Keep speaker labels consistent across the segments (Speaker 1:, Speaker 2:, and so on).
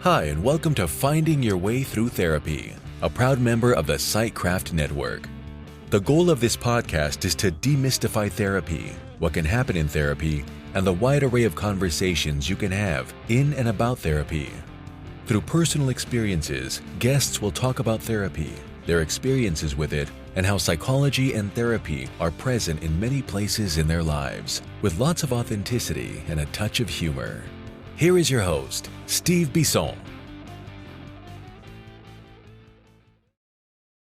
Speaker 1: Hi, and welcome to Finding Your Way Through Therapy, a proud member of the Sightcraft Network. The goal of this podcast is to demystify therapy, what can happen in therapy, and the wide array of conversations you can have in and about therapy. Through personal experiences, guests will talk about therapy, their experiences with it, and how psychology and therapy are present in many places in their lives, with lots of authenticity and a touch of humor. Here is your host, Steve Bisson.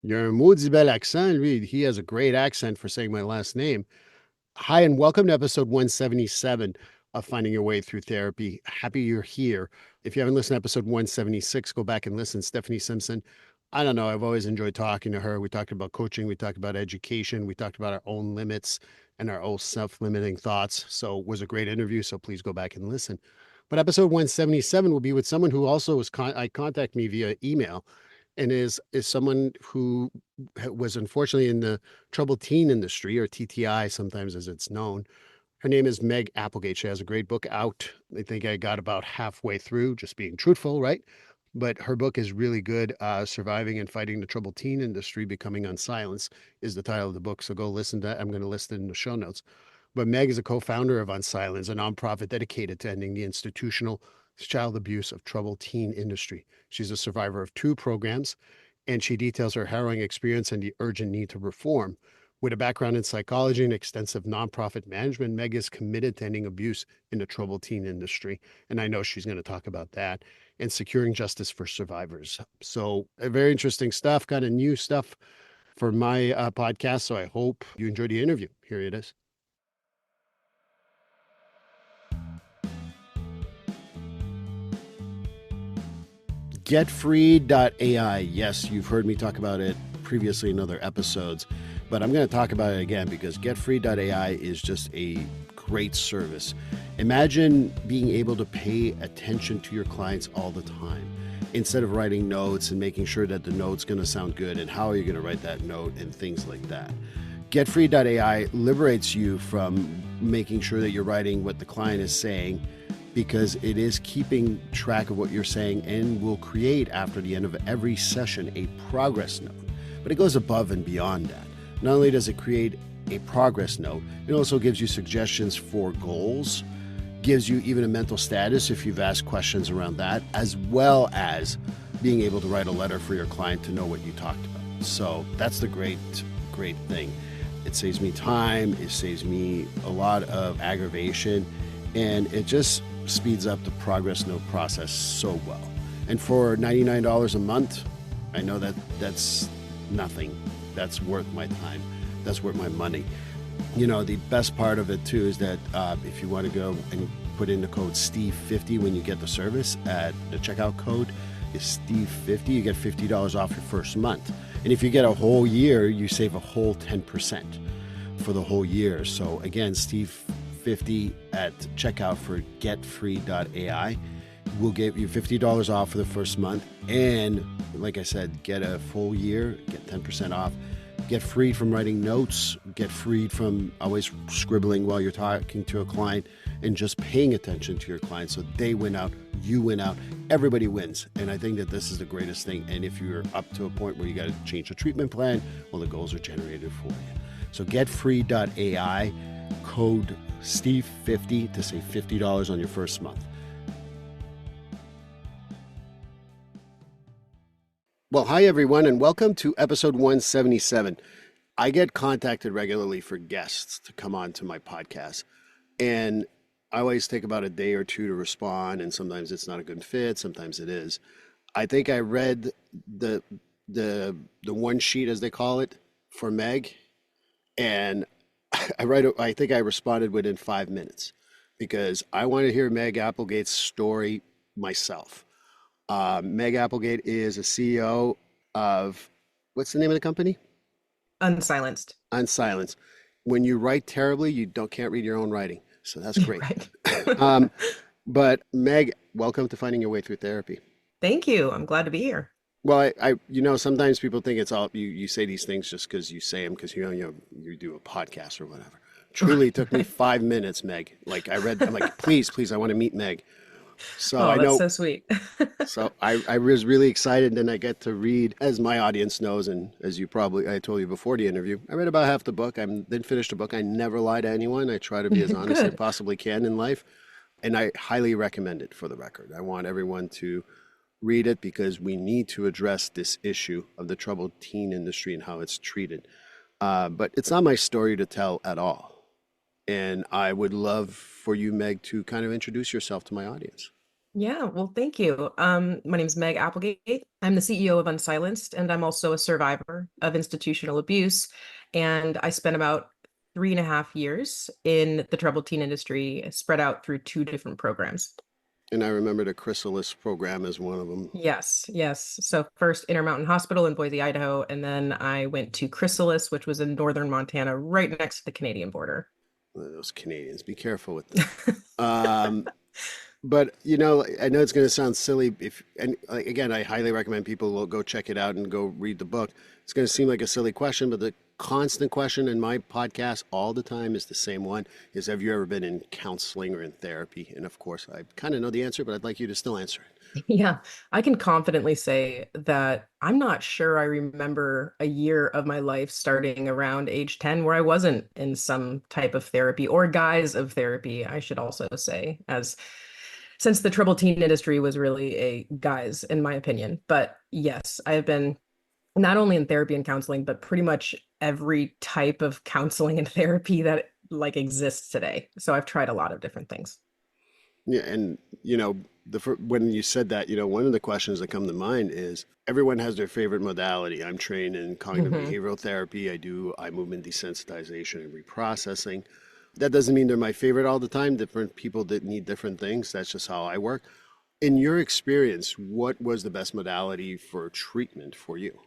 Speaker 2: You're a maudit bel accent. He has a great accent for saying my last name. Hi, and welcome to episode 177 of Finding Your Way Through Therapy. Happy you're here. If you haven't listened to episode 176, go back and listen. Stephanie Simpson. I don't know. I've always enjoyed talking to her. We talked about coaching. We talked about education. We talked about our own limits and our own self-limiting thoughts. So it was a great interview. So please go back and listen. But episode 177 will be with someone who also was contact me via email, and is someone who was unfortunately in the troubled teen industry, or TTI sometimes as it's known. Her name is Meg Appelgate. She has a great book out. I think I got about halfway through, just being truthful, right? But her book is really good. Surviving and Fighting the Troubled Teen Industry, Becoming Unsilenced is the title of the book. So go listen to that. I'm going to list it in the show notes. But Meg is a co-founder of Unsilenced, a nonprofit dedicated to ending the institutional child abuse of troubled teen industry. She's a survivor of 2 programs, and she details her harrowing experience and the urgent need to reform. With a background in psychology and extensive nonprofit management, Meg is committed to ending abuse in the troubled teen industry. And I know she's going to talk about that and securing justice for survivors. So very interesting stuff, kind of new stuff for my podcast. So I hope you enjoyed the interview. Here it is. GetFree.ai. Yes, you've heard me talk about it previously in other episodes, but I'm going to talk about it again because GetFree.ai is just a great service. Imagine being able to pay attention to your clients all the time instead of writing notes and making sure that the note's going to sound good and how are you going to write that note and things like that. GetFree.ai liberates you from making sure that you're writing what the client is saying, because it is keeping track of what you're saying and will create, after the end of every session, a progress note. But it goes above and beyond that. Not only does it create a progress note, it also gives you suggestions for goals, gives you even a mental status if you've asked questions around that, as well as being able to write a letter for your client to know what you talked about. So that's the great thing. It saves me time, it saves me a lot of aggravation, and it just speeds up the progress note process so well. And for $99 a month, I know that that's nothing. That's worth my time. That's worth my money. You know, the best part of it too is that if you want to go and put in the code Steve50 when you get the service, at the checkout code is Steve50, you get $50 off your first month. And if you get a whole year, you save a whole 10% for the whole year. So again, Steve50 at checkout for getfree.ai will give you $50 off for the first month, and like I said, get a full year, get 10% off, get freed from writing notes, get freed from always scribbling while you're talking to a client, and just paying attention to your client so they win out, you win out, everybody wins. And I think that this is the greatest thing. And if you're up to a point where you got to change the treatment plan, well, the goals are generated for you. So getfree.ai, code Steve50 to save $50 on your first month. Well, hi everyone, and welcome to episode 177. I get contacted regularly for guests to come on to my podcast, and I always take about a day or two to respond, and sometimes it's not a good fit, sometimes it is. I think I read the one sheet, as they call it, for Meg, and I think I responded within 5 minutes because I want to hear Meg Appelgate's story myself. Meg Appelgate is a CEO of, what's the name of the company?
Speaker 3: Unsilenced.
Speaker 2: Unsilenced. When you write terribly, you can't read your own writing. So that's great.
Speaker 3: Right.
Speaker 2: But Meg, welcome to Finding Your Way Through Therapy.
Speaker 3: Thank you. I'm glad to be here.
Speaker 2: Well, sometimes people think it's all, you say these things just because you say them because you do a podcast or whatever. Truly, it took me 5 minutes, Meg. I'm like, please, I want to meet Meg. So
Speaker 3: Oh,
Speaker 2: I
Speaker 3: that's
Speaker 2: know.
Speaker 3: so sweet.
Speaker 2: So I was really excited, and I get to read, as my audience knows, and as you probably, I told you before the interview, I read about half the book. I didn't finish the book. I never lie to anyone. I try to be as honest as I
Speaker 3: Good.
Speaker 2: possibly can in life, and I highly recommend it for the record. I want everyone to read it because we need to address this issue of the troubled teen industry and how it's treated. But it's not my story to tell at all. And I would love for you, Meg, to kind of introduce yourself to my audience.
Speaker 3: Yeah, well, thank you. My name is Meg Appelgate. I'm the CEO of Unsilenced, and I'm also a survivor of institutional abuse. And I spent about 3.5 years in the troubled teen industry, spread out through two different programs.
Speaker 2: And I remember the Chrysalis program as one of them.
Speaker 3: Yes, yes. So first Intermountain Hospital in Boise, Idaho, and then I went to Chrysalis, which was in northern Montana, right next to the Canadian border.
Speaker 2: Those Canadians, be careful with them. Um, but you know, I know it's going to sound silly. If and like, again, I highly recommend people will go check it out and go read the book. It's going to seem like a silly question, but the constant question in my podcast all the time is the same one: is have you ever been in counseling or in therapy? And of course, I kind of know the answer, but I'd like you to still answer it.
Speaker 3: Yeah, I can confidently say that I'm not sure I remember a year of my life starting around age 10 where I wasn't in some type of therapy or guise of therapy, I should also say, as since the troubled teen industry was really a guise, in my opinion. But yes, I have been not only in therapy and counseling, but pretty much every type of counseling and therapy that like exists today. So I've tried a lot of different things.
Speaker 2: Yeah, and you know, when you said that, you know, one of the questions that come to mind is everyone has their favorite modality. I'm trained in cognitive
Speaker 3: Hmm.
Speaker 2: behavioral therapy. I do eye movement desensitization and reprocessing. That doesn't mean they're my favorite all the time. Different people that need different things. That's just how I work. In your experience, what was the best modality for treatment for you?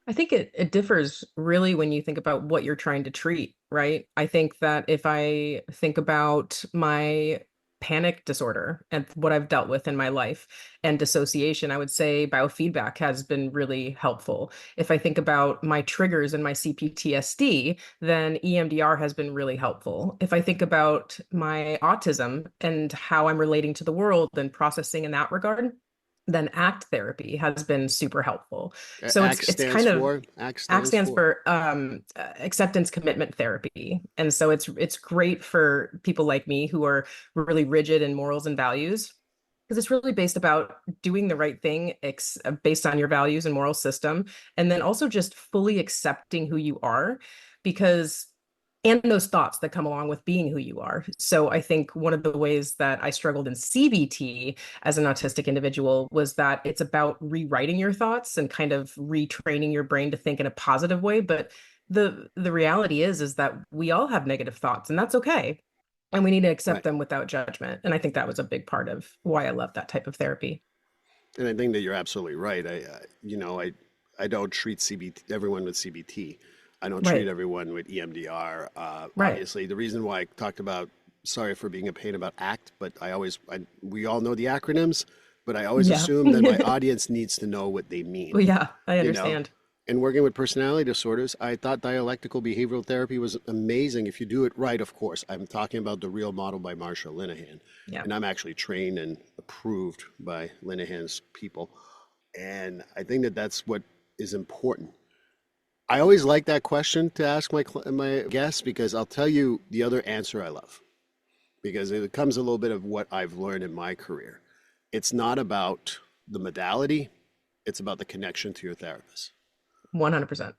Speaker 3: I think it differs really when you think about what you're trying to treat, right? I think that if I think about my panic disorder and what I've dealt with in my life and dissociation, I would say biofeedback has been really helpful. If I think about my triggers and my CPTSD, then EMDR has been really helpful. If I think about my autism and how I'm relating to the world and processing in that regard, then ACT therapy has been super helpful. So
Speaker 2: ACT
Speaker 3: it's
Speaker 2: stands
Speaker 3: kind of
Speaker 2: for ACT
Speaker 3: ACT
Speaker 2: stands
Speaker 3: stands
Speaker 2: for.
Speaker 3: for acceptance commitment therapy. And so it's great for people like me who are really rigid in morals and values because it's really based about doing the right thing based on your values and moral system, and then also just fully accepting who you are because and those thoughts that come along with being who you are. So I think one of the ways that I struggled in CBT as an autistic individual was that it's about rewriting your thoughts and kind of retraining your brain to think in a positive way. But the reality is that we all have negative thoughts, and that's okay. And we need to accept
Speaker 2: Right.
Speaker 3: them without judgment. And I think that was a big part of why I love that type of therapy.
Speaker 2: And I think that you're absolutely right. You know, I don't treat CBT everyone with CBT. I don't treat
Speaker 3: Right.
Speaker 2: everyone with EMDR.
Speaker 3: Right.
Speaker 2: Obviously, the reason why I talked about, sorry for being a pain about ACT, but we all know the acronyms, but I always
Speaker 3: Yeah.
Speaker 2: assume that my audience needs to know what they mean,
Speaker 3: Well, yeah, I
Speaker 2: you know?
Speaker 3: understand.
Speaker 2: And working with personality disorders, I thought dialectical behavioral therapy was amazing if you do it right, of course. I'm talking about the real model by Marsha Linehan.
Speaker 3: Yeah.
Speaker 2: And I'm actually trained and approved by Linehan's people. And I think that that's what is important. I always like that question to ask my guests because I'll tell you the other answer I love because it comes a little bit of what I've learned in my career. It's not about the modality, it's about the connection to your therapist.
Speaker 3: 100%.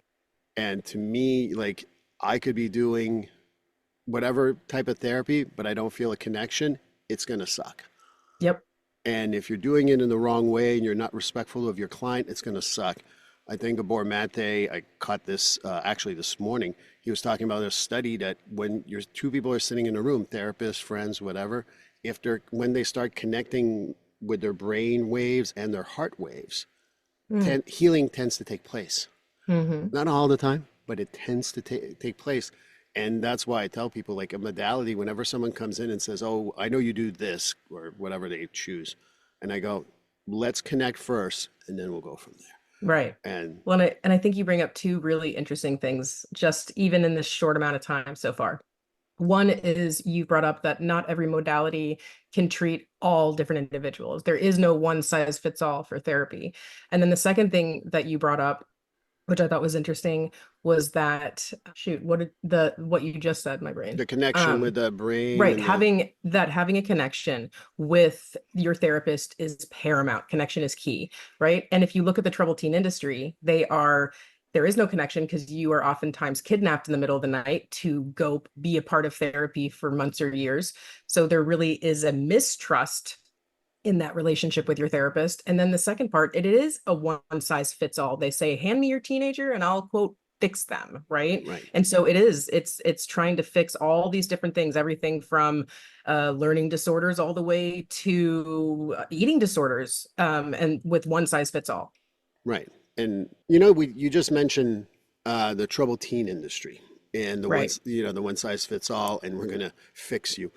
Speaker 2: And to me, like I could be doing whatever type of therapy, but I don't feel a connection, it's going to suck.
Speaker 3: Yep.
Speaker 2: And if you're doing it in the wrong way and you're not respectful of your client, it's going to suck. I think Gabor Mate, I caught this actually this morning. He was talking about a study that when your two people are sitting in a room, therapists, friends, whatever, if they're when they start connecting with their brain waves and their heart waves,
Speaker 3: Mm.
Speaker 2: healing tends to take place.
Speaker 3: Hmm.
Speaker 2: Not all the time, but it tends to take place. And that's why I tell people like a modality, whenever someone comes in and says, oh, I know you do this or whatever they choose. And I go, let's connect first and then we'll go from there.
Speaker 3: Right.
Speaker 2: And
Speaker 3: Well, and I think you bring up two really interesting things, just even in this short amount of time so far. One is you brought up that not every modality can treat all different individuals. There is no one size fits all for therapy. And then the second thing that you brought up, which I thought was interesting, was that, shoot, what you just said, my brain.
Speaker 2: The connection with the brain
Speaker 3: Right.
Speaker 2: and the
Speaker 3: Having a connection with your therapist is paramount. Connection is key, right? And if you look at the troubled teen industry, there is no connection because you are oftentimes kidnapped in the middle of the night to go be a part of therapy for months or years. So there really is a mistrust in that relationship with your therapist. And then the second part, it is a one size fits all. They say, hand me your teenager and I'll quote fix them, right?
Speaker 2: right.
Speaker 3: And so it's trying to fix all these different things, everything from learning disorders all the way to eating disorders, and with one size fits all.
Speaker 2: Right. And you just mentioned the troubled teen industry and
Speaker 3: Right.
Speaker 2: the one size fits all, and we're gonna fix you.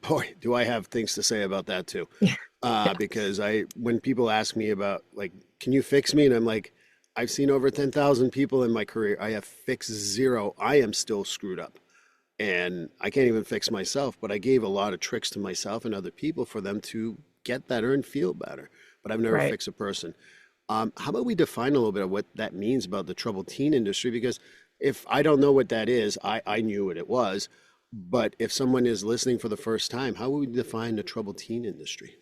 Speaker 2: Boy, do I have things to say about that too.
Speaker 3: Yeah.
Speaker 2: Because when people ask me about like, can you fix me? And I'm like, I've seen over 10,000 people in my career. I have fixed zero. I am still screwed up. And I can't even fix myself, but I gave a lot of tricks to myself and other people for them to get better and feel better. But I've never
Speaker 3: Right.
Speaker 2: fixed a person. How about we define a little bit of what that means about the troubled teen industry? Because if I don't know what that is, I knew what it was. But if someone is listening for the first time, how would we define the troubled teen industry?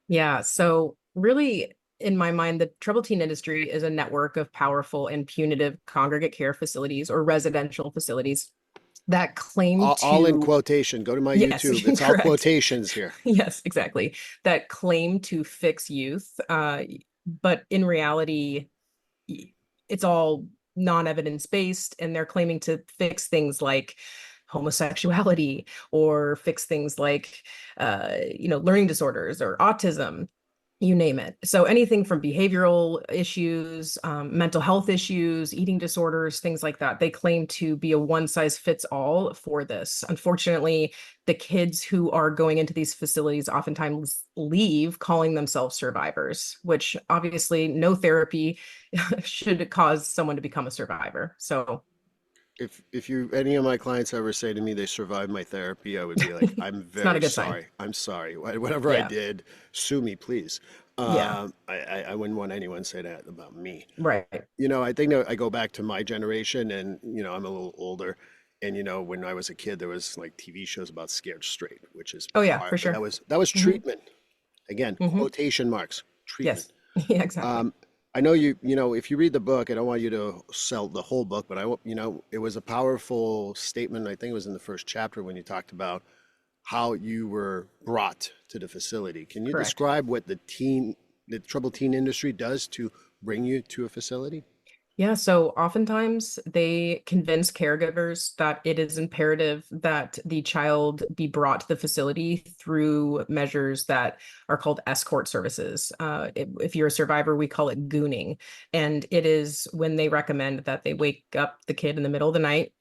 Speaker 3: Yeah. So really, in my mind, the troubled teen industry is a network of powerful and punitive congregate care facilities or residential facilities that claim
Speaker 2: All in
Speaker 3: to,
Speaker 2: quotation. Go to my
Speaker 3: yes,
Speaker 2: YouTube. It's all
Speaker 3: correct.
Speaker 2: quotations here.
Speaker 3: Yes, exactly. That claim to fix youth. But in reality, it's all non-evidence based, and they're claiming to fix things like homosexuality or fix things like, learning disorders or autism, you name it. So anything from behavioral issues, mental health issues, eating disorders, things like that. They claim to be a one size fits all for this. Unfortunately, the kids who are going into these facilities oftentimes leave calling themselves survivors, which obviously no therapy should cause someone to become a survivor. So
Speaker 2: If any of my clients ever say to me they survived my therapy, I would be like, I'm
Speaker 3: it's not a
Speaker 2: very
Speaker 3: good sign.
Speaker 2: sorry. I'm sorry. Whatever I
Speaker 3: Yeah.
Speaker 2: did, sue me, please.
Speaker 3: Yeah.
Speaker 2: I wouldn't want anyone to say that about me.
Speaker 3: Right.
Speaker 2: I think that I go back to my generation, and I'm a little older. And when I was a kid, there was like TV shows about scared straight, which is
Speaker 3: Oh yeah, for sure.
Speaker 2: that was
Speaker 3: Hmm.
Speaker 2: treatment. Again,
Speaker 3: Hmm.
Speaker 2: quotation marks, treatment.
Speaker 3: Yes. Yeah, exactly.
Speaker 2: I know if you read the book, I don't want you to sell the whole book, but it was a powerful statement. I think it was in the first chapter when you talked about how you were brought to the facility. Can you
Speaker 3: Correct.
Speaker 2: describe what the troubled teen industry does to bring you to a facility?
Speaker 3: Yeah, so oftentimes they convince caregivers that it is imperative that the child be brought to the facility through measures that are called escort services. If you're a survivor, we call it gooning. And it is when they recommend that they wake up the kid in the middle of the night.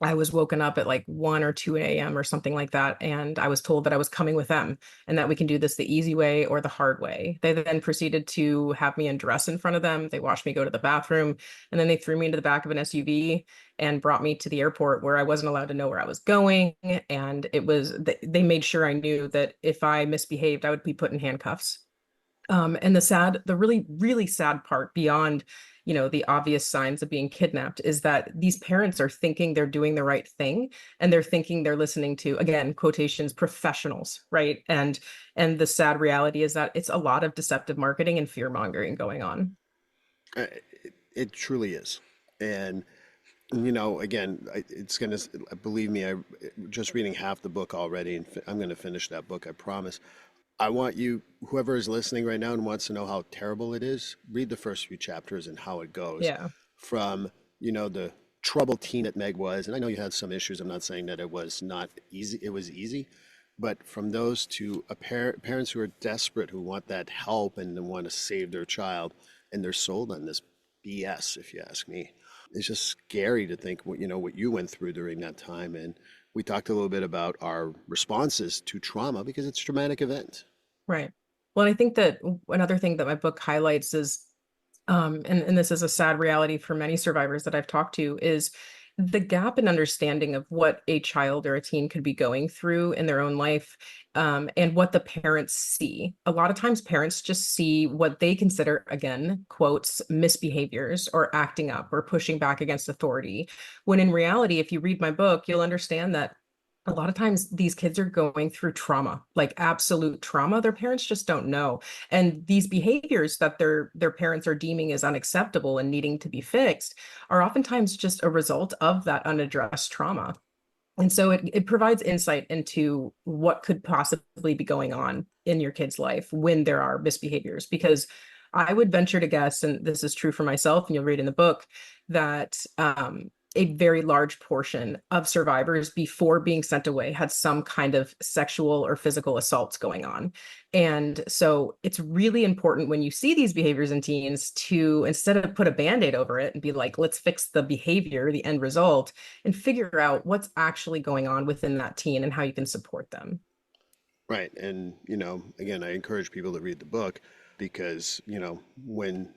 Speaker 3: I was woken up at like 1 or 2 a.m. or something like that. And I was told that I was coming with them and that we can do this the easy way or the hard way. They then proceeded to have me undress in front of them. They watched me go to the bathroom, and then they threw me into the back of an SUV and brought me to the airport where I wasn't allowed to know where I was going. And they made sure I knew that if I misbehaved, I would be put in handcuffs. And the really, really sad part beyond, the obvious signs of being kidnapped is that these parents are thinking they're doing the right thing, and they're thinking they're listening to, again, quotations, professionals, right? And the sad reality is that it's a lot of deceptive marketing and fear mongering going on.
Speaker 2: It truly is. And again, it's gonna believe me. I just reading half the book already, and I'm gonna finish that book. I promise. I want you, whoever is listening right now and wants to know how terrible it is, read the first few chapters and how it goes
Speaker 3: Yeah.
Speaker 2: from, the troubled teen that Meg was. And I know you had some issues. I'm not saying that it was not easy. It was easy. But from those to parents who are desperate, who want that help and want to save their child, and they're sold on this BS, if you ask me. It's just scary to think what you went through during that time. And we talked a little bit about our responses to trauma because it's a traumatic event.
Speaker 3: Right. Well, I think that another thing that my book highlights is, and this is a sad reality for many survivors that I've talked to, is the gap in understanding of what a child or a teen could be going through in their own life, and what the parents see. A lot of times parents just see what they consider, again, quotes, misbehaviors or acting up or pushing back against authority. When in reality, if you read my book, you'll understand that a lot of times these kids are going through trauma, like absolute trauma. Their parents just don't know. And these behaviors that their parents are deeming as unacceptable and needing to be fixed are oftentimes just a result of that unaddressed trauma. And so it provides insight into what could possibly be going on in your kid's life when there are misbehaviors. Because I would venture to guess, and this is true for myself, and you'll read in the book, that a very large portion of survivors before being sent away had some kind of sexual or physical assaults going on. And so it's really important when you see these behaviors in teens to, instead of put a Band-Aid over it and be like, let's fix the behavior, the end result, and figure out what's actually going on within that teen and how you can support them.
Speaker 2: Right. And, again, I encourage people to read the book because, when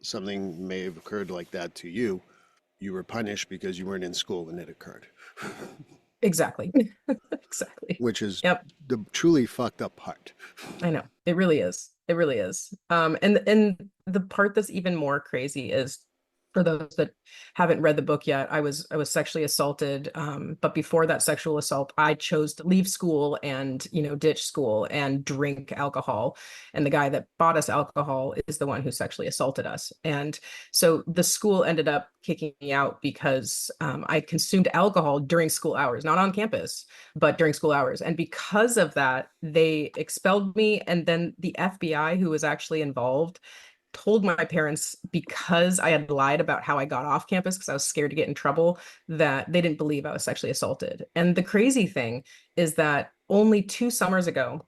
Speaker 2: something may have occurred like that to you, you were punished because you weren't in school when it occurred.
Speaker 3: Exactly. Exactly.
Speaker 2: Which is
Speaker 3: Yep.
Speaker 2: the truly fucked up part.
Speaker 3: I know. It really is. It really is. And the part that's even more crazy is, for those that haven't read the book yet, I was sexually assaulted. But before that sexual assault, I chose to leave school and, ditch school and drink alcohol. And the guy that bought us alcohol is the one who sexually assaulted us. And so the school ended up kicking me out because I consumed alcohol during school hours, not on campus, but during school hours. And because of that, they expelled me. And then the FBI, who was actually involved, told my parents, because I had lied about how I got off campus because I was scared to get in trouble, that they didn't believe I was sexually assaulted. And the crazy thing is that only 2 summers ago,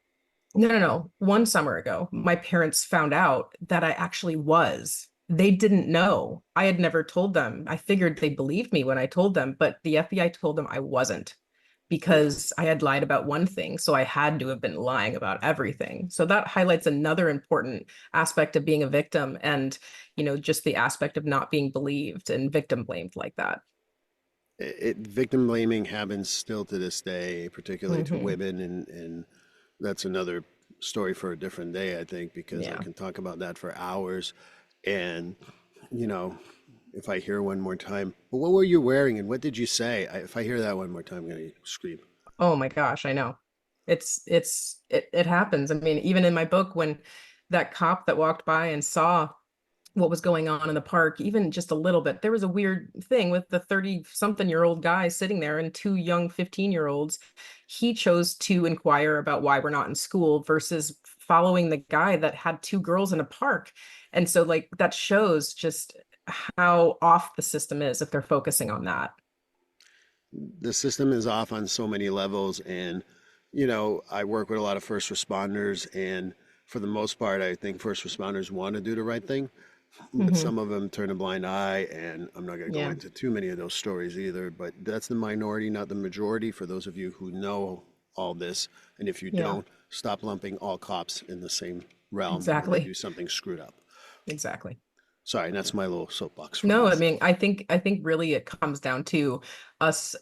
Speaker 3: no, 1 summer ago, my parents found out that I actually was. They didn't know. I had never told them. I figured they believed me when I told them, but the FBI told them I wasn't, because I had lied about one thing. So I had to have been lying about everything. So that highlights another important aspect of being a victim, and, just the aspect of not being believed and victim blamed like that.
Speaker 2: Victim blaming happens still to this day, particularly to
Speaker 3: Mhm.
Speaker 2: women. And that's another story for a different day, I think, because I
Speaker 3: Yeah.
Speaker 2: can talk about that for hours. And, you know, if I hear one more time, well, what were you wearing and what did you say? If I hear that one more time, I'm going to scream.
Speaker 3: Oh my gosh, I know. It happens. I mean, even in my book, when that cop that walked by and saw what was going on in the park, even just a little bit, there was a weird thing with the 30-something-year-old guy sitting there and two young 15-year-olds. He chose to inquire about why we're not in school versus following the guy that had two girls in a park. And so, like, that shows just how off the system is if they're focusing on that.
Speaker 2: The system is off on so many levels. And, I work with a lot of first responders. And for the most part, I think first responders want to do the right thing. But
Speaker 3: Hmm.
Speaker 2: some of them turn a blind eye, and I'm not going to go
Speaker 3: Yeah.
Speaker 2: into too many of those stories either. But that's the minority, not the majority. For those of you who know all this, and if you
Speaker 3: Yeah.
Speaker 2: don't, stop lumping all cops in the same realm when they do
Speaker 3: Exactly.
Speaker 2: something screwed up.
Speaker 3: Exactly.
Speaker 2: Sorry, that's my little soapbox for
Speaker 3: No, I
Speaker 2: once.
Speaker 3: mean, I think really it comes down to us,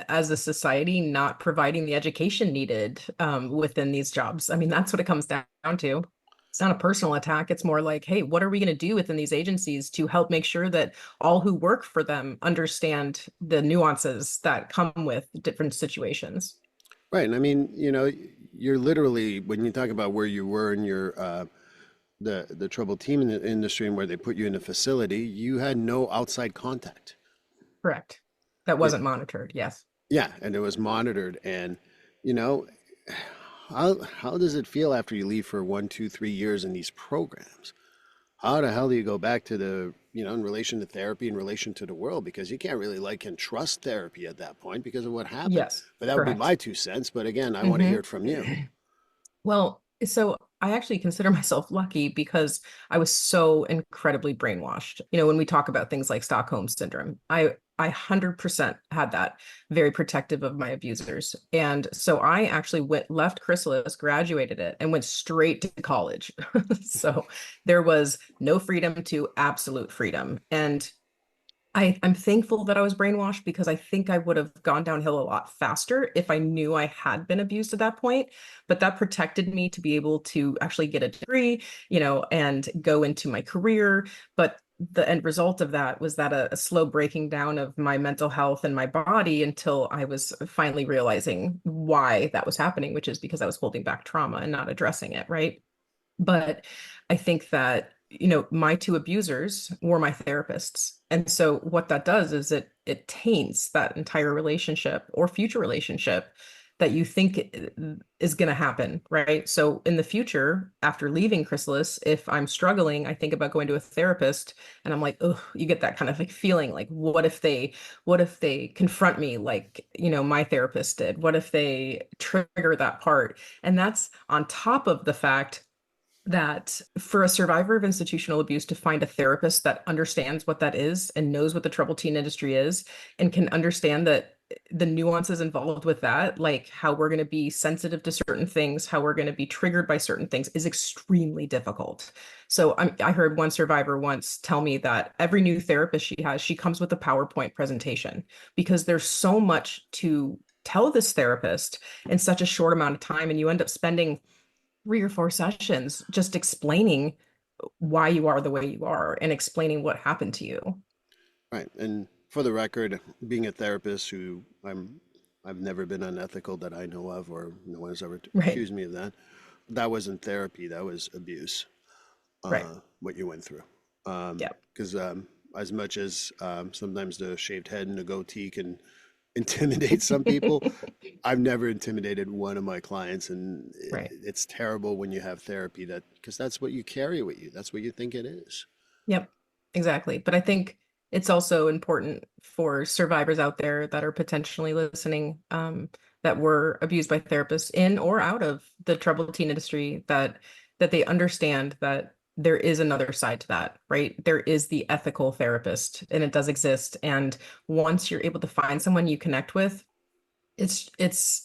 Speaker 3: as a society, not providing the education needed within these jobs. I mean, that's what it comes down to. It's not a personal attack. It's more like, hey, what are we going to do within these agencies to help make sure that all who work for them understand the nuances that come with different situations?
Speaker 2: Right, and I mean, you're literally, when you talk about where you were in your the troubled team in the industry and where they put you in a facility, you had no outside contact.
Speaker 3: Correct. That
Speaker 2: Yeah,
Speaker 3: wasn't monitored. Yes.
Speaker 2: yeah, and it was monitored. And you know, how does it feel after you leave for 1, 2, 3 years in these programs? How the hell do you go back to the, in relation to therapy, in relation to the world? Because you can't really like and trust therapy at that point because of what happened.
Speaker 3: Yes.
Speaker 2: But that would be
Speaker 3: Correct.
Speaker 2: my 2 cents. But again, I want to
Speaker 3: Hmm.
Speaker 2: hear it from you.
Speaker 3: Well, so I actually consider myself lucky because I was so incredibly brainwashed. When we talk about things like Stockholm syndrome, I 100% had that, very protective of my abusers. And so I actually left Chrysalis, graduated it, and went straight to college. So there was no freedom to absolute freedom. And I'm thankful that I was brainwashed because I think I would have gone downhill a lot faster if I knew I had been abused at that point. But that protected me to be able to actually get a degree, and go into my career. But the end result of that was that a slow breaking down of my mental health and my body until I was finally realizing why that was happening, which is because I was holding back trauma and not addressing it, right? But I think that, my two abusers were my therapists. And so what that does is it taints that entire relationship or future relationship that you think is going to happen, right? So in the future, after leaving Chrysalis, if I'm struggling, I think about going to a therapist and I'm like, oh, you get that kind of like feeling like, what if they confront me like, my therapist did? What if they trigger that part? And that's on top of the fact that for a survivor of institutional abuse to find a therapist that understands what that is and knows what the troubled teen industry is and can understand that the nuances involved with that, like how we're going to be sensitive to certain things, how we're going to be triggered by certain things, is extremely difficult. So I heard one survivor once tell me that every new therapist she has, she comes with a PowerPoint presentation because there's so much to tell this therapist in such a short amount of time, and you end up spending 3 or 4 sessions just explaining why you are the way you are and explaining what happened to you.
Speaker 2: Right. And for the record, being a therapist I've never been unethical that I know of, or no one has ever
Speaker 3: Right.
Speaker 2: accused me of that. That wasn't therapy. That was abuse.
Speaker 3: Right.
Speaker 2: What you went through.
Speaker 3: Yeah.
Speaker 2: Because as much as sometimes the shaved head and the goatee can intimidate some people, I've never intimidated one of my clients, and
Speaker 3: Right.
Speaker 2: it's terrible when you have therapy that because that's what you carry with you. That's what you think it is.
Speaker 3: Yep. Exactly. But I think it's also important for survivors out there that are potentially listening, that were abused by therapists in or out of the troubled teen industry, that they understand that there is another side to that, right? There is the ethical therapist, and it does exist. And once you're able to find someone you connect with, it's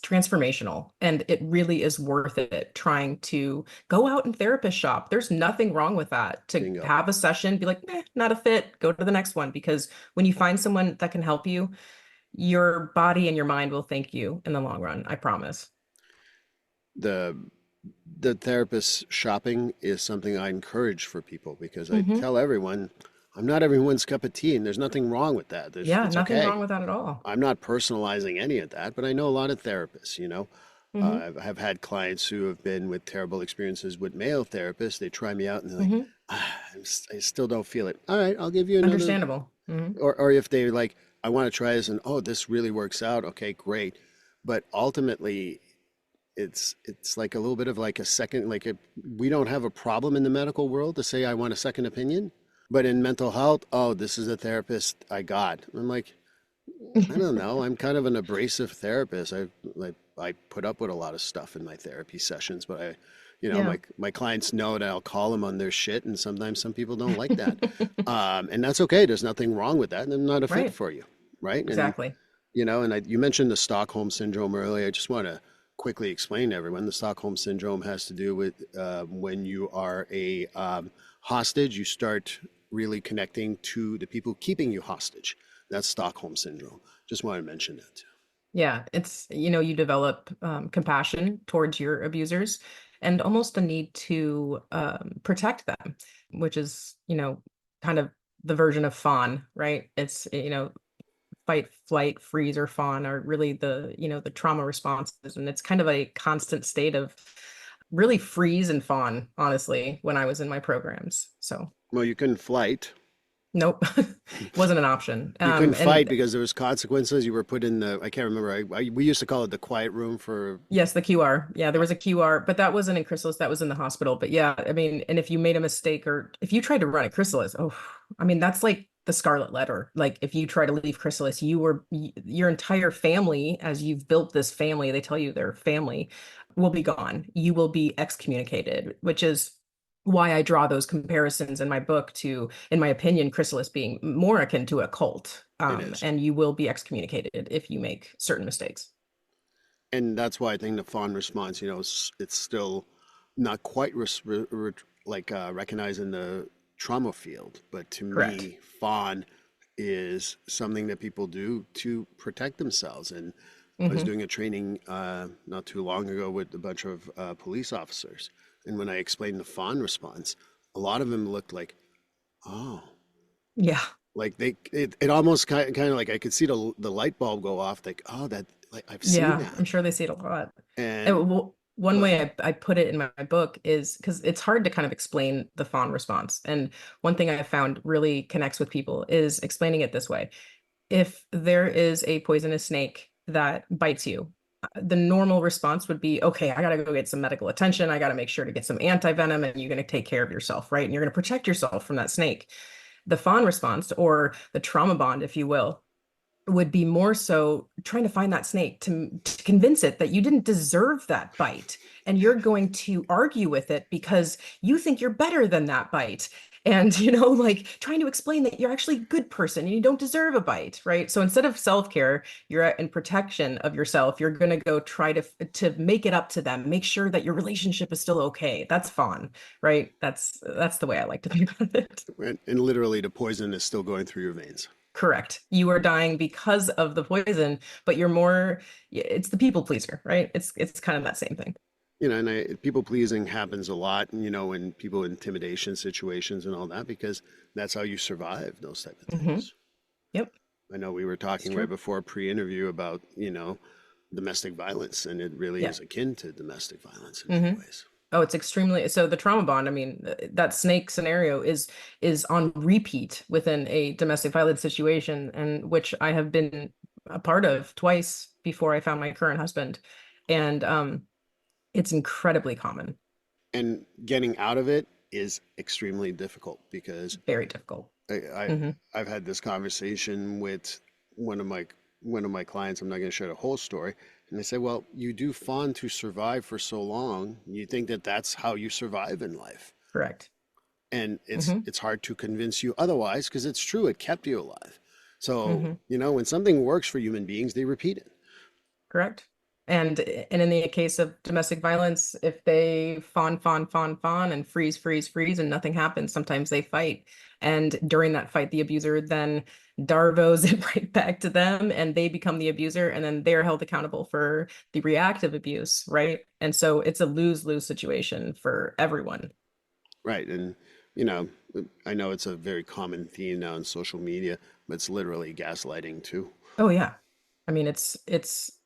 Speaker 3: transformational, and it really is worth it trying to go out and therapist shop. There's nothing wrong with that. To
Speaker 2: Bingo.
Speaker 3: have a session, be like, not a fit, go to the next one, because when you find someone that can help you, your body and your mind will thank you in the long run, I promise.
Speaker 2: The the therapist shopping is something I encourage for people because I
Speaker 3: Hmm.
Speaker 2: tell everyone I'm not everyone's cup of tea, and there's nothing wrong with that.
Speaker 3: Yeah,
Speaker 2: It's
Speaker 3: nothing wrong
Speaker 2: okay.
Speaker 3: with that at all.
Speaker 2: I'm not personalizing any of that, but I know a lot of therapists,
Speaker 3: Hmm.
Speaker 2: I've had clients who have been with terrible experiences with male therapists. They try me out and they're like,
Speaker 3: Hmm.
Speaker 2: I still don't feel it. All right, I'll give you another.
Speaker 3: Understandable. Hmm.
Speaker 2: Or if they like, I want to try this and oh, this really works out. Okay, great. But ultimately, it's like a little bit of like a second, like we don't have a problem in the medical world to say I want a second opinion. But in mental health, oh, this is a therapist I got. I'm like, I don't know. I'm kind of an abrasive therapist. I put up with a lot of stuff in my therapy sessions, but
Speaker 3: Yeah.
Speaker 2: my clients know that I'll call them on their shit, and sometimes some people don't like that, and that's okay. There's nothing wrong with that, and I'm not a fit
Speaker 3: Right.
Speaker 2: for you, right? And
Speaker 3: Exactly.
Speaker 2: you mentioned the Stockholm syndrome earlier. I just want to quickly explain to everyone the Stockholm syndrome has to do with when you are a hostage, you start really connecting to the people keeping you hostage. That's Stockholm syndrome. Just want to mention that too.
Speaker 3: Yeah, it's, you develop compassion towards your abusers and almost a need to protect them, which is, kind of the version of fawn, right? It's, fight, flight, freeze, or fawn are really the trauma responses. And it's kind of a constant state of really freeze and fawn, honestly, when I was in my programs. So,
Speaker 2: Well, you couldn't fight.
Speaker 3: nope, wasn't an option.
Speaker 2: You couldn't fight
Speaker 3: And
Speaker 2: because there was consequences. You were put in the, I can't remember. We used to call it the quiet room for,
Speaker 3: yes, the QR. Yeah, there was a QR, but that wasn't in Chrysalis. That was in the hospital. But yeah, I mean, and if you made a mistake or if you tried to run a Chrysalis, oh, I mean, that's like the scarlet letter. Like if you try to leave Chrysalis, your entire family, as you've built this family, they tell you their family will be gone. You will be excommunicated, which is why I draw those comparisons in my book to, in my opinion, Chrysalis being more akin to a cult.
Speaker 2: it is.
Speaker 3: And you will be excommunicated if you make certain mistakes.
Speaker 2: And that's why I think the fawn response, it's still not quite like recognized in the trauma field. But to
Speaker 3: Correct.
Speaker 2: me, fawn is something that people do to protect themselves. And I was
Speaker 3: Hmm.
Speaker 2: doing a training not too long ago with a bunch of police officers. And when I explained the fawn response, a lot of them looked like, oh,
Speaker 3: Yeah.
Speaker 2: like it almost kind of like I could see the light bulb go off, like, oh, that, like, I've seen
Speaker 3: Yeah,
Speaker 2: that.
Speaker 3: I'm sure they see it a lot. And
Speaker 2: And
Speaker 3: one
Speaker 2: go
Speaker 3: way
Speaker 2: ahead.
Speaker 3: I put it in my book is because it's hard to kind of explain the fawn response. And one thing I found really connects with people is explaining it this way. If there is a poisonous snake that bites you, the normal response would be, okay, I gotta go get some medical attention. I gotta make sure to get some anti-venom, and you're gonna take care of yourself, right? And you're gonna protect yourself from that snake. The fawn response, or the trauma bond, if you will, would be more so trying to find that snake to convince it that you didn't deserve that bite. And you're going to argue with it because you think you're better than that bite. And, like trying to explain that you're actually a good person and you don't deserve a bite, right? So instead of self-care, you're in protection of yourself. You're going to go try to make it up to them, make sure that your relationship is still okay. That's fun, right? That's the way I like to think about it.
Speaker 2: And literally the poison is still going through your veins.
Speaker 3: Correct. You are dying because of the poison, but you're more, it's the people pleaser, right? It's kind of that same thing.
Speaker 2: And people pleasing happens a lot, in people intimidation situations and all that, because that's how you survive those type of
Speaker 3: Hmm.
Speaker 2: things.
Speaker 3: Yep,
Speaker 2: I know we were
Speaker 3: it's
Speaker 2: talking right
Speaker 3: true.
Speaker 2: before pre-interview about, domestic violence, and it really
Speaker 3: Yeah.
Speaker 2: is akin to domestic violence in many
Speaker 3: Hmm.
Speaker 2: ways.
Speaker 3: Oh, it's extremely so the trauma bond, I mean, that snake scenario is on repeat within a domestic violence situation, and which I have been a part of twice before I found my current husband. And it's incredibly common,
Speaker 2: And getting out of it is extremely difficult because
Speaker 3: very difficult.
Speaker 2: I, I
Speaker 3: Hmm.
Speaker 2: I've had this conversation with one of my one of my clients. I'm not going to share the whole story. And they say, well, you do fawn to survive for so long. You think that that's how you survive in life.
Speaker 3: Correct.
Speaker 2: And it's
Speaker 3: Hmm.
Speaker 2: it's hard to convince you otherwise because it's true. It kept you alive. So,
Speaker 3: Hmm.
Speaker 2: when something works for human beings, they repeat it.
Speaker 3: Correct. And in the case of domestic violence, if they fawn and freeze and nothing happens, sometimes they fight. And during that fight, the abuser then darvos it right back to them and they become the abuser and then they're held accountable for the reactive abuse, right? And so it's a lose-lose situation for everyone.
Speaker 2: Right. And, you know, I know it's a very common theme now in social media, but it's literally gaslighting too.
Speaker 3: Oh yeah. I mean, it's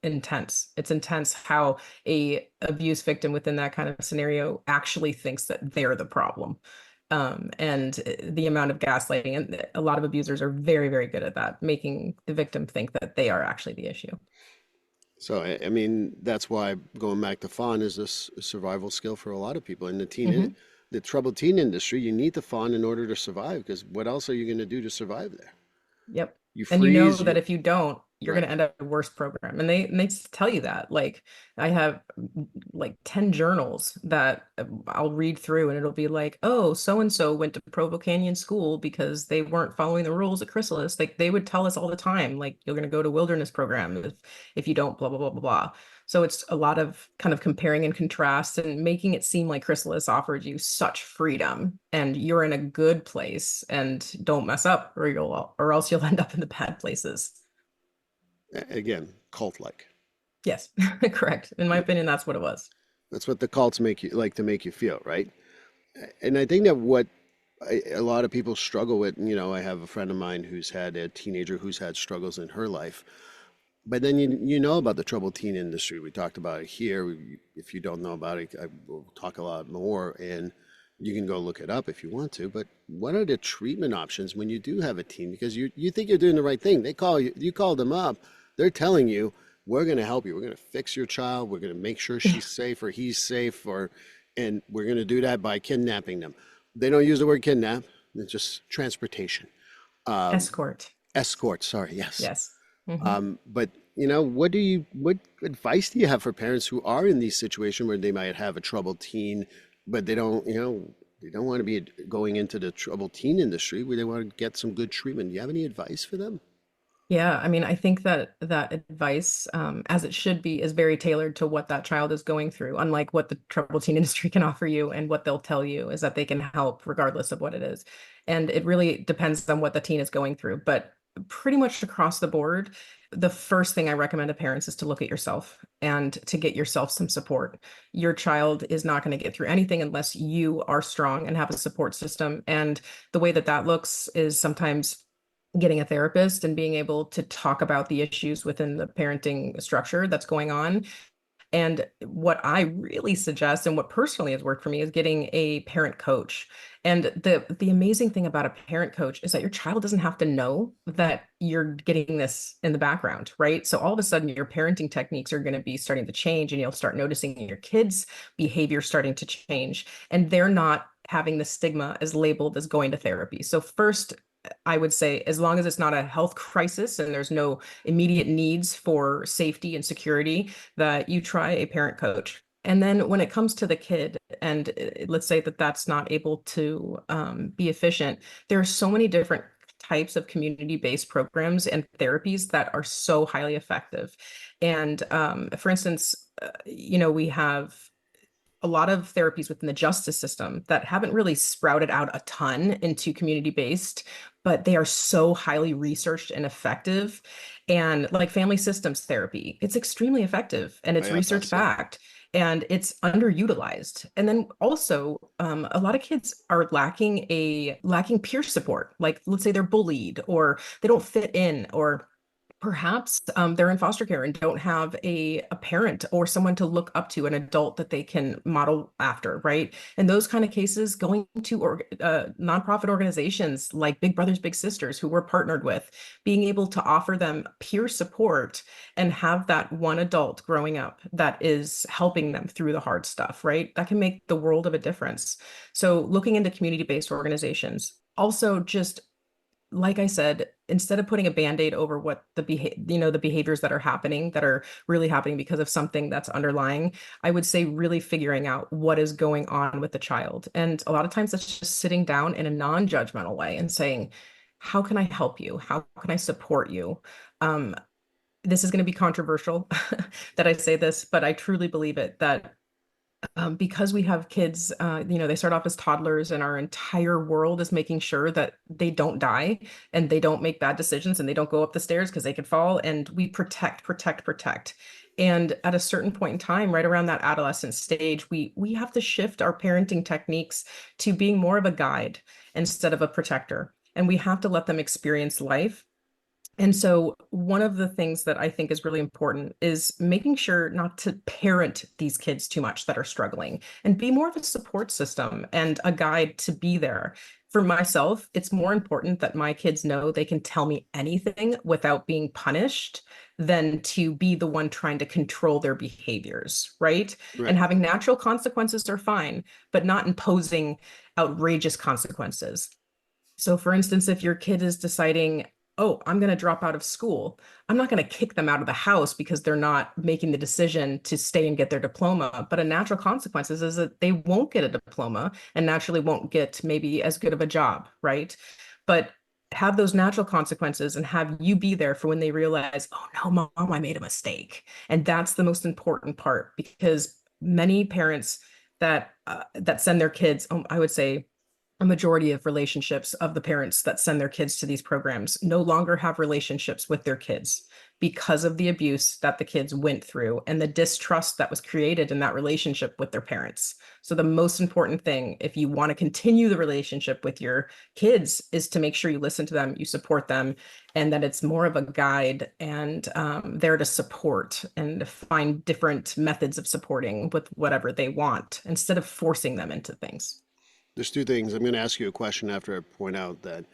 Speaker 3: intense. It's intense how a abuse victim within that kind of scenario actually thinks that they're the problem. And the amount of gaslighting, and a lot of abusers are very, very good at that, making the victim think that they are actually the issue.
Speaker 2: So, I mean, that's why going back to fawn is this survival skill for a lot of people. In
Speaker 3: Hmm.
Speaker 2: the troubled teen industry, you need to fawn in order to survive because what else are you going to do to survive there?
Speaker 3: Yep.
Speaker 2: You
Speaker 3: And you know
Speaker 2: freeze,
Speaker 3: that if you don't, you're going
Speaker 2: right.
Speaker 3: to end up a worse program. And they tell you that. Like I have like 10 journals that I'll read through and it'll be like, oh, so and so went to Provo Canyon School because they weren't following the rules at Chrysalis. Like they would tell us all the time, like you're going to go to wilderness program if you don't, blah, blah, blah, blah, blah. So it's a lot of kind of comparing and contrast and making it seem like Chrysalis offered you such freedom and you're in a good place and don't mess up or else you'll end up in the bad places.
Speaker 2: Again, cult-like.
Speaker 3: Yes, correct. In my opinion, that's what it was.
Speaker 2: That's what the cults make you like to make you feel, right? And I think that what a lot of people struggle with, I have a friend of mine who's had a teenager who's had struggles in her life. But then you know about the troubled teen industry. We talked about it here. If you don't know about it, I will talk a lot more, and you can go look it up if you want to. But what are the treatment options when you do have a teen? Because you think you're doing the right thing. They call you, you call them up. They're telling you, we're going to help you. We're going to fix your child. We're going to make sure she's safe or he's safe, and we're going to do that by kidnapping them. They don't use the word kidnap. It's just transportation. Um,
Speaker 3: Escort.
Speaker 2: Escort. Sorry. Yes.
Speaker 3: Yes. Hmm.
Speaker 2: But what advice do you have for parents who are in these situations where they might have a troubled teen, but they don't want to be going into the troubled teen industry where they want to get some good treatment. Do you have any advice for them?
Speaker 3: Yeah, I mean, I think that that advice, as it should be, is very tailored to what that child is going through. Unlike what the troubled teen industry can offer you, and what they'll tell you is that they can help regardless of what it is. And it really depends on what the teen is going through. But pretty much across the board, the first thing I recommend to parents is to look at yourself and to get yourself some support. Your child is not going to get through anything unless you are strong and have a support system. And the way that that looks is sometimes getting a therapist and being able to talk about the issues within the parenting structure that's going on. And what I really suggest and what personally has worked for me is getting a parent coach. And the amazing thing about a parent coach is that your child doesn't have to know that you're getting this in the background, right? So all of a sudden your parenting techniques are going to be starting to change and you'll start noticing your kids' behavior starting to change, and they're not having the stigma as labeled as going to therapy. So first, I would say, as long as it's not a health crisis and there's no immediate needs for safety and security, that you try a parent coach. And then when it comes to the kid, and let's say that that's not able to be efficient, there are so many different types of community-based programs and therapies that are so highly effective. And for instance, we have a lot of therapies within the justice system that haven't really sprouted out a ton into community-based, but they are so highly researched and effective. And like family systems therapy, it's extremely effective and
Speaker 2: Oh,
Speaker 3: it's
Speaker 2: yeah,
Speaker 3: research
Speaker 2: that's it.
Speaker 3: backed and it's underutilized. And then also, a lot of kids are lacking peer support. Like, let's say they're bullied or they don't fit in, or perhaps they're in foster care and don't have a parent or someone to look up to, an adult that they can model after, right? In those kind of cases, going to nonprofit organizations like Big Brothers Big Sisters, who we're partnered with, being able to offer them peer support and have that one adult growing up that is helping them through the hard stuff, right? That can make the world of a difference. So looking into community-based organizations. Also, just like I said, instead of putting a band-aid over what the behaviors that are happening, that are really happening because of something that's underlying, I would say really figuring out what is going on with the child. And a lot of times that's just sitting down in a non-judgmental way and saying, how can I help you? How can I support you? Um, this is going to be controversial that I say this, but I truly believe it, that because we have kids, they start off as toddlers, and our entire world is making sure that they don't die and they don't make bad decisions and they don't go up the stairs because they could fall. And we protect, protect, protect. And at a certain point in time, right around that adolescent stage, we have to shift our parenting techniques to being more of a guide instead of a protector. And we have to let them experience life. And so one of the things that I think is really important is making sure not to parent these kids too much that are struggling, and be more of a support system and a guide to be there. For myself, it's more important that my kids know they can tell me anything without being punished than to be the one trying to control their behaviors, right? And
Speaker 2: Right.
Speaker 3: having natural consequences are fine, but not imposing outrageous consequences. So, for instance, if your kid is deciding, oh, I'm going to drop out of school, I'm not going to kick them out of the house because they're not making the decision to stay and get their diploma. But a natural consequence is that they won't get a diploma and naturally won't get maybe as good of a job, right? But have those natural consequences and have you be there for when they realize, oh no, mom, I made a mistake. And that's the most important part, because many parents that send their kids, I would say a majority of relationships of the parents that send their kids to these programs no longer have relationships with their kids because of the abuse that the kids went through and the distrust that was created in that relationship with their parents. So the most important thing, if you want to continue the relationship with your kids, is to make sure you listen to them, you support them, and that it's more of a guide and there to support and find different methods of supporting with whatever they want instead of forcing them into things.
Speaker 2: There's two things. I'm going to ask you a question after I point out that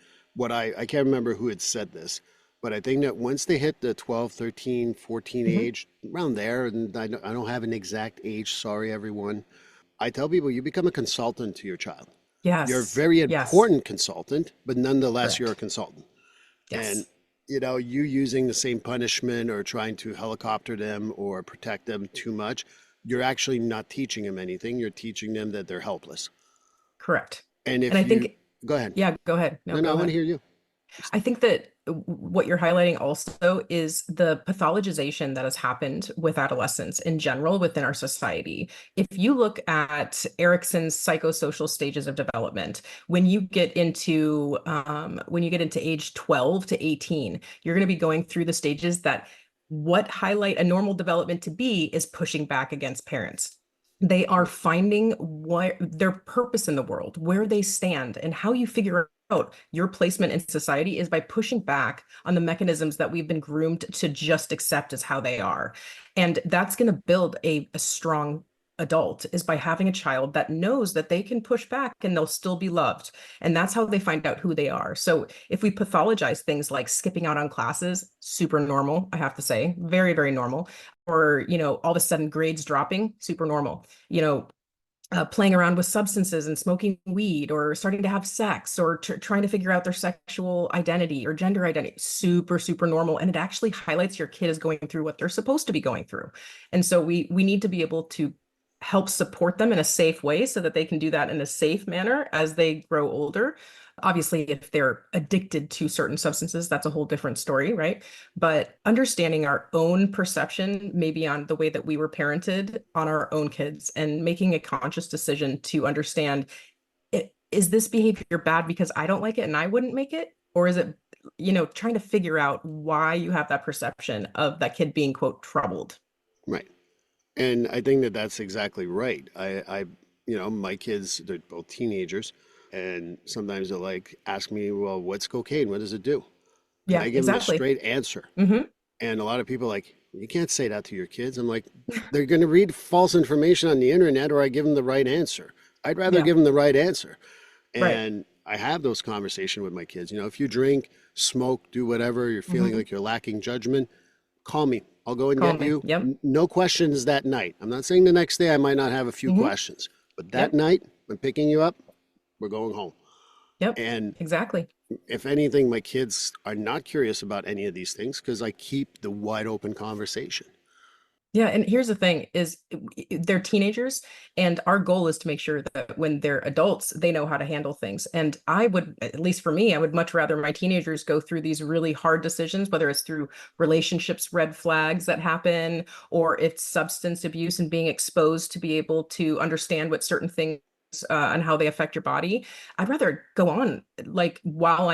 Speaker 2: I can't remember who had said this, but I think that once they hit the 12, 13, 14
Speaker 3: Mhm.
Speaker 2: age, around there, and I don't have an exact age, sorry everyone. I tell people you become a consultant to your child. You're a
Speaker 3: Yes.
Speaker 2: very
Speaker 3: Yes.
Speaker 2: important consultant, but nonetheless, you're a
Speaker 3: Correct.
Speaker 2: consultant. And,
Speaker 3: Yes.
Speaker 2: you using the same punishment or trying to helicopter them or protect them too much, you're actually not teaching them anything. You're teaching them that they're helpless.
Speaker 3: Correct.
Speaker 2: And
Speaker 3: And
Speaker 2: if
Speaker 3: I
Speaker 2: you
Speaker 3: think,
Speaker 2: go ahead.
Speaker 3: yeah, go ahead. No,
Speaker 2: No, no, I
Speaker 3: go
Speaker 2: want to
Speaker 3: ahead.
Speaker 2: hear you.
Speaker 3: I think that what you're highlighting also is the pathologization that has happened with adolescents in general within our society. If you look at Erickson's psychosocial stages of development, when you get into age 12 to 18, you're going to be going through the stages that what highlight a normal development to be is pushing back against parents. They are finding what their purpose in the world, where they stand, and how you figure out your placement in society is by pushing back on the mechanisms that we've been groomed to just accept as how they are. And that's going to build a strong adult, is by having a child that knows that they can push back and they'll still be loved. And that's how they find out who they are. So if we pathologize things like skipping out on classes, super normal, I have to say, very, very normal. Or, all of a sudden grades dropping, super normal. Playing around with substances and smoking weed, or starting to have sex, or trying to figure out their sexual identity or gender identity, super, super normal. And it actually highlights your kid is going through what they're supposed to be going through. And so we need to be able to help support them in a safe way so that they can do that in a safe manner as they grow older. Obviously, if they're addicted to certain substances, that's a whole different story, right? But understanding our own perception, maybe on the way that we were parented on our own kids, and making a conscious decision to understand, is this behavior bad because I don't like it and I wouldn't make it? Or is it, trying to figure out why you have that perception of that kid being, quote, troubled.
Speaker 2: Right. And I think that that's exactly right. My kids, they're both teenagers, and sometimes they'll ask me, well, what's cocaine? What does it do? And
Speaker 3: Yeah,
Speaker 2: I give them a
Speaker 3: exactly.
Speaker 2: straight answer.
Speaker 3: Hmm.
Speaker 2: And a lot of people are like, you can't say that to your kids. I'm like, they're going to read false information on the internet, or I give them the right answer. I'd rather
Speaker 3: Yeah,
Speaker 2: give them the right answer.
Speaker 3: right.
Speaker 2: And I have those conversations with my kids. If you drink, smoke, do whatever, you're feeling
Speaker 3: Hmm.
Speaker 2: like you're lacking judgment, call me. I'll go and
Speaker 3: Call
Speaker 2: get
Speaker 3: me.
Speaker 2: you.
Speaker 3: Yep.
Speaker 2: No questions that night. I'm not saying the next day I might not have a few
Speaker 3: Hmm.
Speaker 2: questions, but that
Speaker 3: Yep.
Speaker 2: night, when picking you up, we're going home.
Speaker 3: Yep.
Speaker 2: And
Speaker 3: Exactly.
Speaker 2: if anything, my kids are not curious about any of these things because I keep the wide open conversation.
Speaker 3: Yeah, and here's the thing is they're teenagers, and our goal is to make sure that when they're adults, they know how to handle things. And I would, at least for me, I would much rather my teenagers go through these really hard decisions, whether it's through relationships, red flags that happen, or it's substance abuse and being exposed to be able to understand what certain things and how they affect your body. I'd rather go on while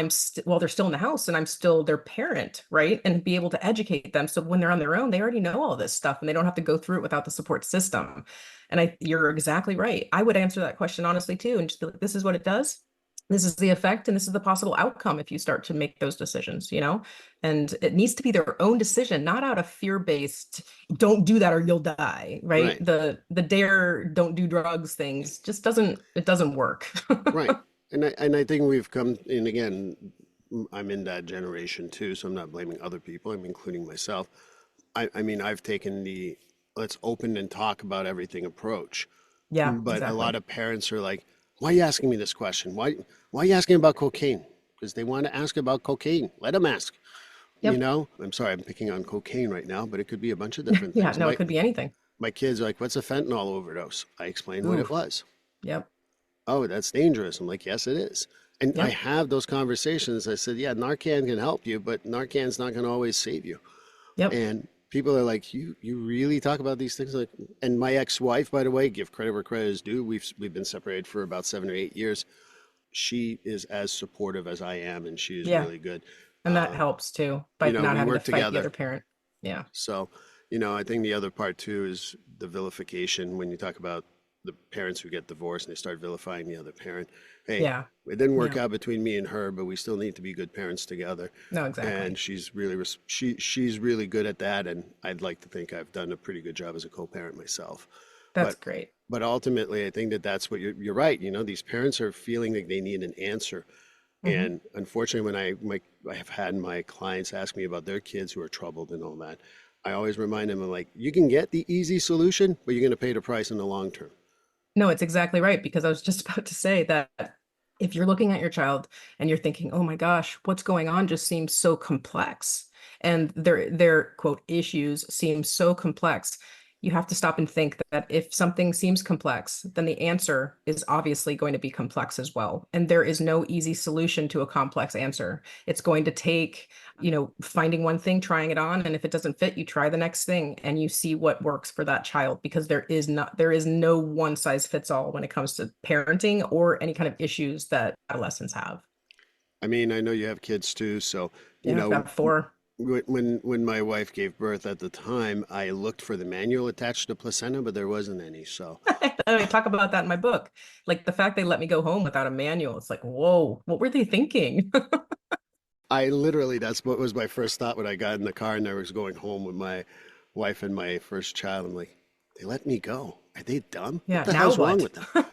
Speaker 3: they're still in the house and I'm still their parent, right? And be able to educate them. So when they're on their own, they already know all this stuff and they don't have to go through it without the support system. And you're exactly right. I would answer that question honestly too, and just be like, this is what it does. This is the effect, and this is the possible outcome if you start to make those decisions. And it needs to be their own decision, not out of fear-based, don't do that or you'll die, right?
Speaker 2: Right,
Speaker 3: The dare, don't do drugs things just doesn't work.
Speaker 2: right. And I think we've come in again. I'm in that generation too, so I'm not blaming other people. I'm including myself. I mean, I've taken the let's open and talk about everything approach.
Speaker 3: Yeah,
Speaker 2: But a lot
Speaker 3: exactly.
Speaker 2: of parents are like, why are you asking me this question? Why are you asking about cocaine? Because they want to ask about cocaine. Let them ask.
Speaker 3: Yep.
Speaker 2: I'm sorry, I'm picking on cocaine right now, but it could be a bunch of different
Speaker 3: Yeah,
Speaker 2: things.
Speaker 3: no, it could be anything.
Speaker 2: My kids are like, what's a fentanyl overdose? I explained what it
Speaker 3: Oof.
Speaker 2: was.
Speaker 3: Yep.
Speaker 2: Oh, that's dangerous. I'm like, yes, it is. And I
Speaker 3: Yep.
Speaker 2: have those conversations. I said, yeah, Narcan can help you, but Narcan's not going to always save you.
Speaker 3: Yep.
Speaker 2: And people are like, you really talk about these things? Like, and my ex-wife, by the way, give credit where credit is due. We've been separated for about 7 or 8 years. She is as supportive as I am, and she is
Speaker 3: Yeah.
Speaker 2: really good.
Speaker 3: And that helps too by not
Speaker 2: We
Speaker 3: having to
Speaker 2: work
Speaker 3: fight the
Speaker 2: together.
Speaker 3: other parent. Yeah.
Speaker 2: So, I think the other part too is the vilification when you talk about the parents who get divorced and they start vilifying the other parent. Hey,
Speaker 3: Yeah.
Speaker 2: it didn't work
Speaker 3: Yeah.
Speaker 2: out between me and her, but we still need to be good parents together.
Speaker 3: No,
Speaker 2: And
Speaker 3: exactly.
Speaker 2: she's really good at that, and I'd like to think I've done a pretty good job as a co-parent myself.
Speaker 3: That's
Speaker 2: But
Speaker 3: great.
Speaker 2: but ultimately, I think that that's what you're right. These parents are feeling like they need an answer.
Speaker 3: Hmm.
Speaker 2: And unfortunately, I have had my clients ask me about their kids who are troubled and all that, I always remind them, I'm like, you can get the easy solution, but you're going to pay the price in the long term.
Speaker 3: No, it's exactly right, because I was just about to say that if you're looking at your child and you're thinking, "Oh my gosh, what's going on just seems so complex," and their quote issues seem so complex, you have to stop and think that if something seems complex, then the answer is obviously going to be complex as well. And there is no easy solution to a complex answer. It's going to take, finding one thing, trying it on, and if it doesn't fit, you try the next thing and you see what works for that child, because there is no one size fits all when it comes to parenting or any kind of issues that adolescents have.
Speaker 2: I mean, I know you have kids too, so you
Speaker 3: Yeah, I've
Speaker 2: know
Speaker 3: got four.
Speaker 2: when my wife gave birth at the time, I looked for the manual attached to placenta, but there wasn't any. So
Speaker 3: I talk about that in my book. Like the fact they let me go home without a manual. It's like, whoa, what were they thinking?
Speaker 2: I literally, that's what was my first thought when I got in the car and I was going home with my wife and my first child. I'm like, they let me go. Are they dumb? What
Speaker 3: Yeah,
Speaker 2: the
Speaker 3: now
Speaker 2: hell's wrong
Speaker 3: what?
Speaker 2: with them?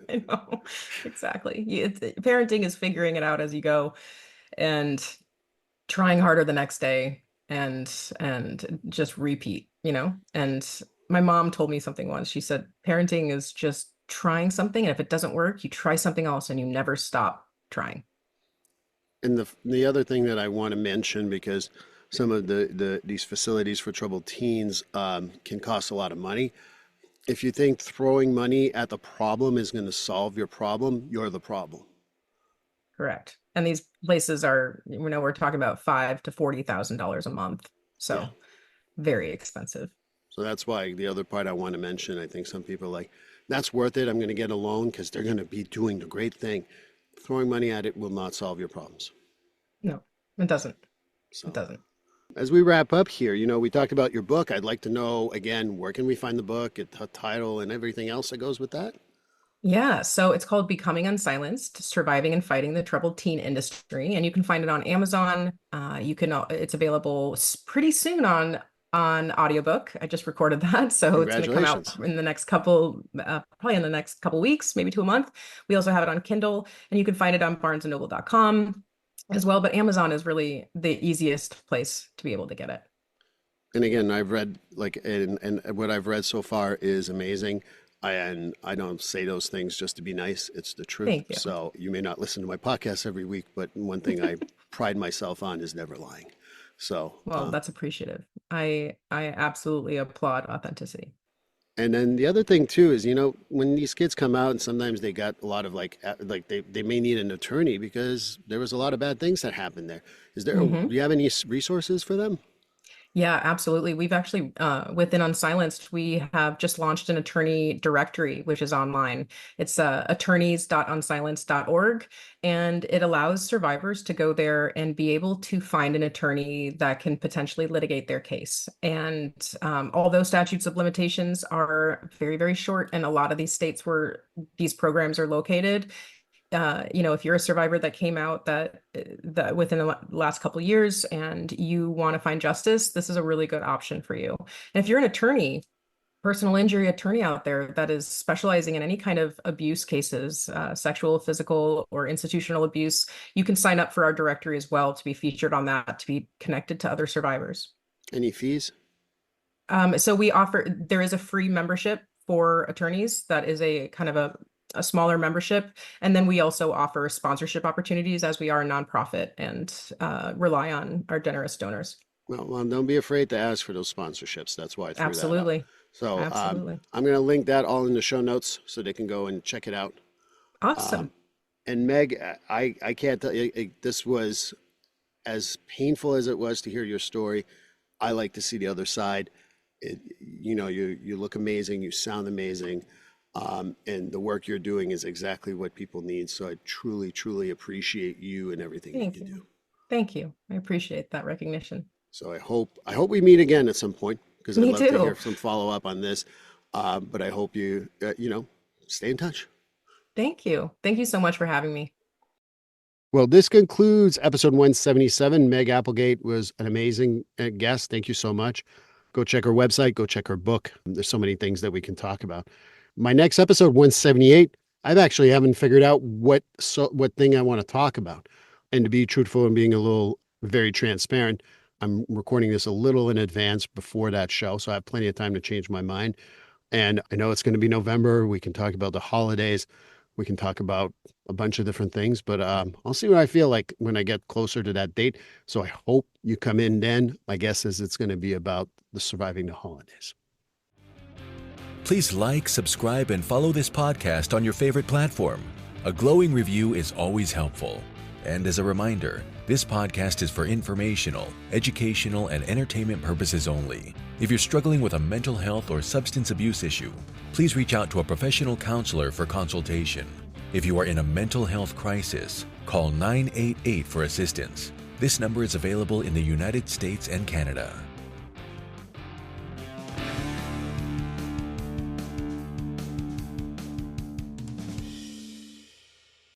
Speaker 3: I know, exactly. Parenting is figuring it out as you go and trying harder the next day and just repeat, And my mom told me something once. She said, parenting is just trying something, and if it doesn't work, you try something else and you never stop trying.
Speaker 2: And the other thing that I want to mention, because some of these facilities for troubled teens can cost a lot of money. If you think throwing money at the problem is going to solve your problem, you're the problem.
Speaker 3: Correct. And these places are, we're talking about five to $40,000 a month.
Speaker 2: Yeah.
Speaker 3: So very expensive.
Speaker 2: So that's why the other part I want to mention, I think some people are like, that's worth it. I'm going to get a loan because they're going to be doing the great thing. Throwing money at it will not solve your problems.
Speaker 3: No, it doesn't. It
Speaker 2: So
Speaker 3: doesn't.
Speaker 2: as we wrap up here, we talked about your book. I'd like to know again, where can we find the book, its title, and everything else that goes with that?
Speaker 3: Yeah, so it's called Becoming Unsilenced: Surviving and Fighting the Troubled Teen Industry, and you can find it on Amazon. It's available pretty soon on audiobook. I just recorded that, so it's going to come out
Speaker 2: Congratulations.
Speaker 3: in the next couple, probably in the next couple weeks, maybe to a month. We also have it on Kindle, and you can find it on barnesandnoble.com as well. But Amazon is really the easiest place to be able to get it.
Speaker 2: And again, I've read and what I've read so far is amazing. And I don't say those things just to be nice. It's the truth.
Speaker 3: Thank you.
Speaker 2: So you may not listen to my podcast every week, but one thing I pride myself on is never lying. So,
Speaker 3: Well, that's appreciative. I absolutely applaud authenticity.
Speaker 2: and then the other thing too is, when these kids come out and sometimes they got a lot of like they may need an attorney because there was a lot of bad things that happened there. Do you have any resources for them?
Speaker 3: Yeah, absolutely. We've actually, within Unsilenced, we have just launched an attorney directory, which is online. It's attorneys.unsilenced.org, and it allows survivors to go there and be able to find an attorney that can potentially litigate their case. And although statutes of limitations are very, very short in a lot of these states where these programs are located, if you're a survivor that came out that within the last couple of years and you want to find justice, this is a really good option for you. And if you're an attorney, personal injury attorney out there that is specializing in any kind of abuse cases, sexual, physical, or institutional abuse, you can sign up for our directory as well to be featured on that, to be connected to other survivors.
Speaker 2: Any fees?
Speaker 3: So there is a free membership for attorneys that is a kind of a smaller membership. And then we also offer sponsorship opportunities as we are a nonprofit and rely on our generous donors.
Speaker 2: Well, don't be afraid to ask for those sponsorships. That's why I threw that out.
Speaker 3: Absolutely.
Speaker 2: So
Speaker 3: Absolutely.
Speaker 2: I'm going to link that all in the show notes so they can go and check it out.
Speaker 3: Awesome.
Speaker 2: And Meg, I can't tell you, this was as painful as it was to hear your story. I like to see the other side. You look amazing. You sound amazing. And the work you're doing is exactly what people need. So I truly, truly appreciate you and everything that you do.
Speaker 3: Thank you. I appreciate that recognition.
Speaker 2: So I hope we meet again at some point because I'd
Speaker 3: Me
Speaker 2: love to
Speaker 3: too.
Speaker 2: hear some follow up on this. But I hope you stay in touch.
Speaker 3: Thank you. Thank you so much for having me.
Speaker 2: Well, this concludes episode 177. Meg Appelgate was an amazing guest. Thank you so much. Go check her website. Go check her book. There's so many things that we can talk about. My next episode, 178, I've actually haven't figured out what thing I want to talk about. And to be truthful and being very transparent, I'm recording this a little in advance before that show. So I have plenty of time to change my mind. And I know it's going to be November. We can talk about the holidays. We can talk about a bunch of different things, but I'll see what I feel like when I get closer to that date. So I hope you come in then. My guess is it's going to be about the surviving the holidays.
Speaker 1: Please like, subscribe, and follow this podcast on your favorite platform. A glowing review is always helpful. And as a reminder, this podcast is for informational, educational, and entertainment purposes only. If you're struggling with a mental health or substance abuse issue, please reach out to a professional counselor for consultation. If you are in a mental health crisis, call 988 for assistance. This number is available in the United States and Canada.